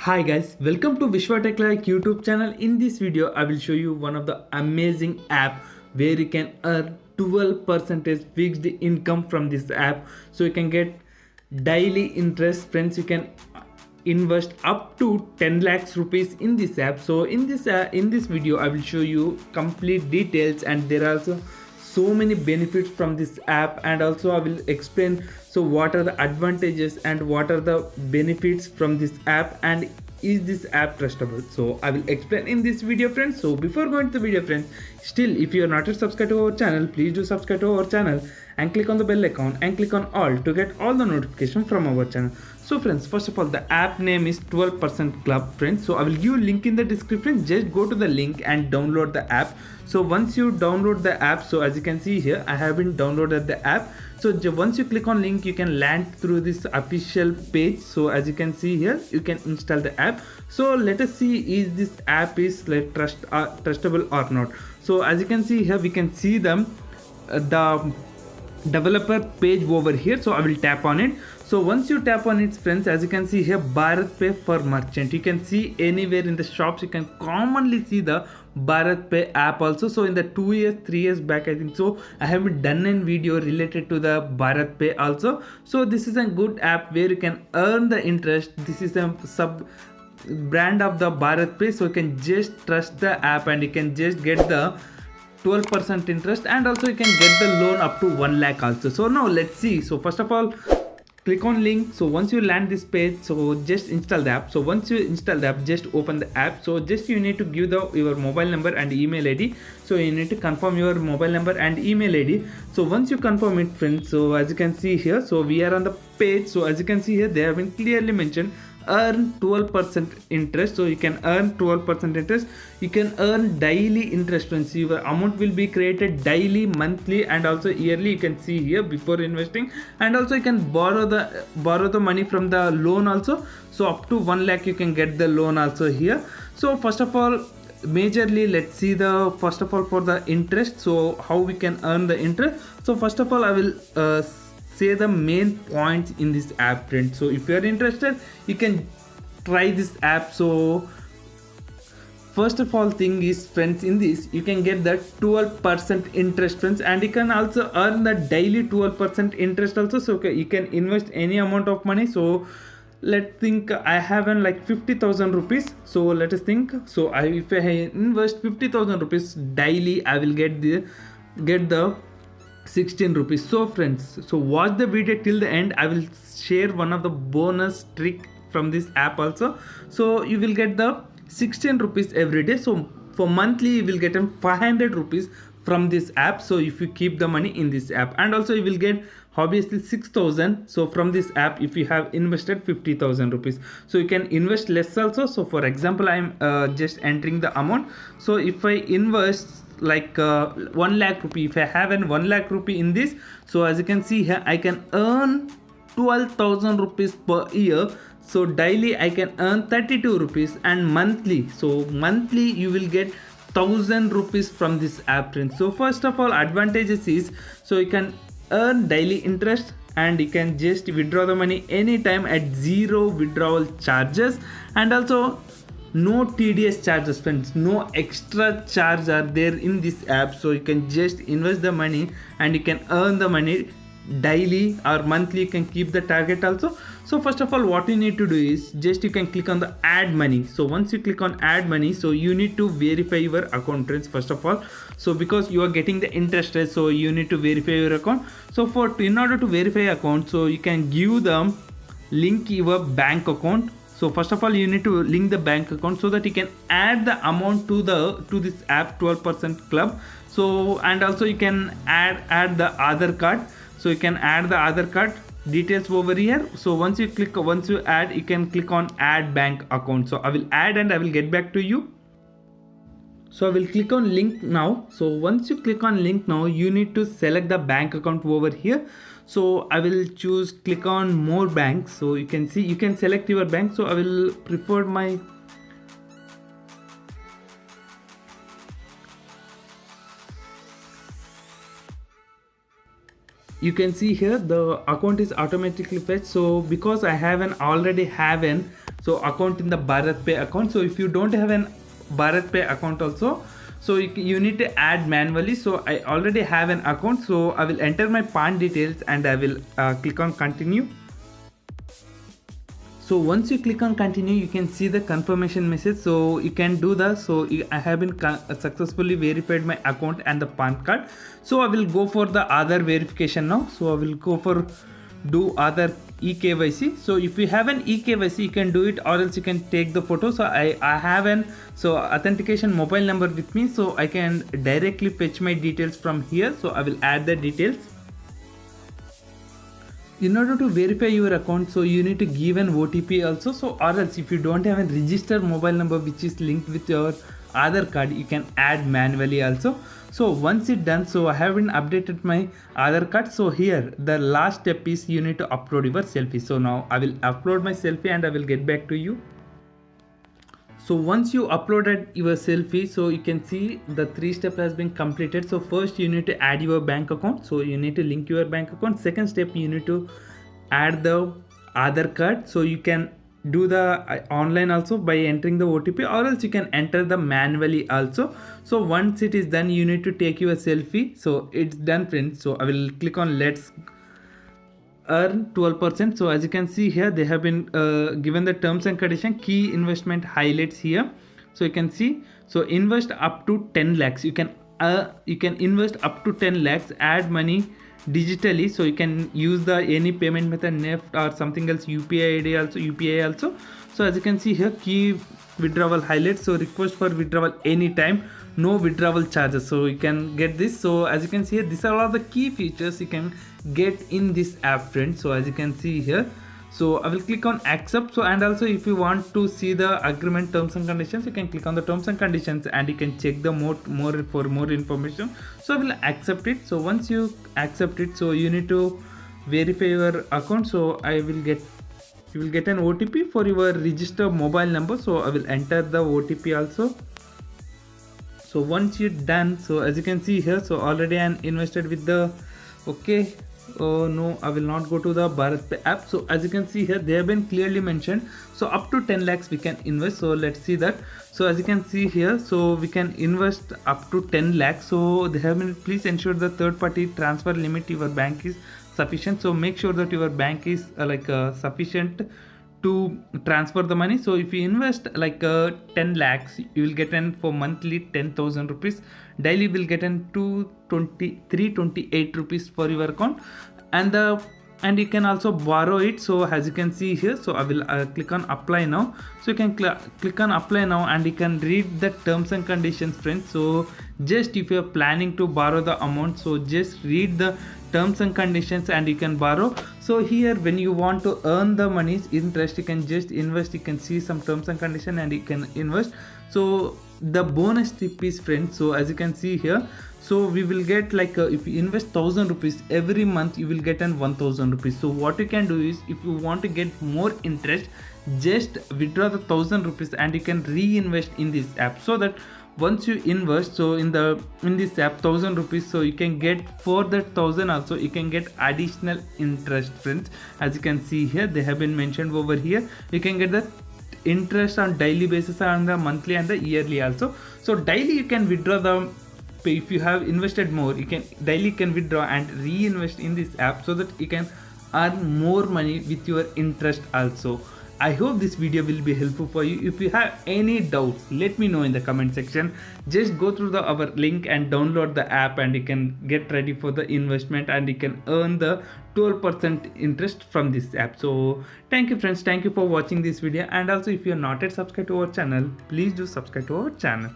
Hi guys, welcome to Vishwa Tech Like YouTube channel. In this video, I will show you one of the amazing app where you can earn 12% fixed income from this app. So you can get daily interest, friends. You can invest up to 10 lakhs rupees in this app. So in this video, I will show you complete details, and there are also so many benefits from this app, and also I will explain so what are the advantages and what are the benefits from this app, and is this app trustable. So I will explain in this video, friends. So before going to the video, friends, still if you are not yet subscribed to our channel, please do subscribe to our channel and click on the bell icon and click on all to get all the notification from our channel. So friends, first of all, the app name is 12% club, friends. So I will give you link in the description. Just go to the link and download the app. So once you download the app, so as you can see here, I have been downloaded the app. So once you click on link, you can land through this official page. So as you can see here, you can install the app. So let us see, is this app is like trustable or not. So as you can see here, we can see them the developer page over here. So I will tap on it. So once you tap on it, friends, as you can see here, Bharat Pay for merchant, you can see anywhere in the shops, you can commonly see the Bharat Pay app also. So in the 2 years 3 years back, I think so, I have done a video related to the Bharat Pay also. So this is a good app where you can earn the interest. This is a sub brand of the Bharat Pay, so you can just trust the app and you can just get the 12% interest, and also you can get the loan up to 1 lakh also. So now let's see. So first of all, click on link. So once you land this page, so just install the app. So once you install the app, just open the app. So just you need to give your mobile number and email ID. So you need to confirm your mobile number and email ID. So once you confirm it, friends, so as you can see here, so we are on the page. So as you can see here, they have been clearly mentioned earn 12% interest. So you can earn 12% interest. You can earn daily interest, friends. Your amount will be created daily, monthly, and also yearly. You can see here before investing, and also you can borrow the money from the loan also. So up to 1 lakh you can get the loan also here. So first of all, majorly let's see the first of all for the interest. So how we can earn the interest. So first of all, I will say the main points in this app, friends. So if you are interested, you can try this app. So first of all thing is, friends, in this you can get the 12% interest, friends, and you can also earn the daily 12% interest also. So you can invest any amount of money. So let's think I have like 50,000 rupees. So let us think. So if I invest 50,000 rupees daily, I will get the 16 rupees. So friends, so watch the video till the end. I will share one of the bonus trick from this app also. So you will get the 16 rupees every day. So for monthly you will get 500 rupees from this app. So if you keep the money in this app, and also you will get obviously 6,000 so from this app if you have invested 50,000 rupees. So you can invest less also. So for example, I am just entering the amount. So if I invest like 1 lakh rupee, if I have an 1 lakh rupee in this, so as you can see here, I can earn 12,000 rupees per year. So daily I can earn 32 rupees, and monthly, so monthly you will get 1,000 rupees from this app, friends. So first of all, advantages is, so you can earn daily interest, and you can just withdraw the money anytime at zero withdrawal charges, and also no TDS charges, friends. No extra charge are there in this app. So you can just invest the money and you can earn the money daily or monthly. You can keep the target also. So first of all, what you need to do is just you can click on the add money. So once you click on add money, so you need to verify your account, friends, first of all. So because you are getting the interest rate, so you need to verify your account. So in order to verify account, so you can give them link your bank account. So first of all, you need to link the bank account so that you can add the amount to this app 12% club. So and also you can add the Aadhaar card. So you can add the Aadhaar card details over here. So once you add, you can click on add bank account. So I will add and I will get back to you. So I will click on link now. So once you click on link now, you need to select the bank account over here. So I will click on more banks. So you can see, you can select your bank. So I will prefer my you can see here the account is automatically fetched. So because I already have an, so account in the Bharat Pay account. So if you don't have an Bharat Pay account also, so you need to add manually. So I already have an account, so I will enter my PAN details and I will click on continue. So once you click on continue, you can see the confirmation message. So you can do that. So I have been successfully verified my account and the PAN card. So I will go for the Aadhaar verification now. So I will go for do Aadhaar eKYC. So if you have an eKYC, you can do it, or else you can take the photo. So I have an authentication mobile number with me, so I can directly fetch my details from here. So I will add the details. In order to verify your account, so you need to give an OTP also. So or else if you don't have a registered mobile number which is linked with your Aadhaar card, you can add manually also. So once it's done, so I haven't updated my Aadhaar card. So here the last step is you need to upload your selfie. So now I will upload my selfie and I will get back to you. So once you uploaded your selfie, so you can see the 3 step has been completed. So first you need to add your bank account. So you need to link your bank account. Second step, you need to add the Aadhaar card. So you can do the online also by entering the OTP, or else you can enter the manually also. So once it is done, you need to take your selfie. So it's done, friends. So I will click on let's earn 12%. So as you can see here, they have been given the terms and condition, key investment highlights here. So you can see, so invest up to 10 lakhs. You can invest up to 10 lakhs, add money digitally. So you can use the any payment method, NEFT or something else, UPI ID also, UPI also. So as you can see here, key withdrawal highlights. So request for withdrawal anytime, no withdrawal charges. So you can get this. So as you can see here, these are all the key features you can get in this app, friends. So as you can see here, so I will click on accept. So and also if you want to see the agreement terms and conditions, you can click on the terms and conditions and you can check the more for more information. So I will accept it. So once you accept it, so you need to verify your account. So you will get an OTP for your registered mobile number. So I will enter the OTP also. So once you're done, so as you can see here, so already I'm invested with the oh no, I will not go to the Bharat Pay app. So as you can see here, they have been clearly mentioned, so up to 10 lakhs we can invest. So let's see that. So as you can see here, so we can invest up to 10 lakhs. So they have been, please ensure the third party transfer limit your bank is sufficient. So make sure that your bank is sufficient to transfer the money. So if you invest 10 lakhs, you will get an for monthly 10,000 rupees. Daily will get an 328 rupees for your account, and you can also borrow it. So as you can see here, so I will click on apply now. So you can click on apply now and you can read the terms and conditions, friends. So just if you are planning to borrow the amount, so just read the terms and conditions and you can borrow. So here when you want to earn the money's interest, you can just invest. You can see some terms and condition and you can invest. So the bonus tip is, friends, so as you can see here, so we will get if you invest 1,000 rupees every month, you will get an 1,000 rupees. So what you can do is, if you want to get more interest, just withdraw the 1,000 rupees and you can reinvest in this app. So that once you invest, so in this app 1,000 rupees, so you can get for that 1,000 also you can get additional interest, friends. As you can see here, they have been mentioned over here, you can get the interest on daily basis and the monthly and the yearly also. So daily you can withdraw the, if you have invested more, you can daily withdraw and reinvest in this app, so that you can earn more money with your interest also. I hope this video will be helpful for you. If you have any doubts, let me know in the comment section. Just go through our link and download the app and you can get ready for the investment and you can earn the 12% interest from this app. So thank you, friends. Thank you for watching this video. And also if you are not yet subscribed to our channel, please do subscribe to our channel.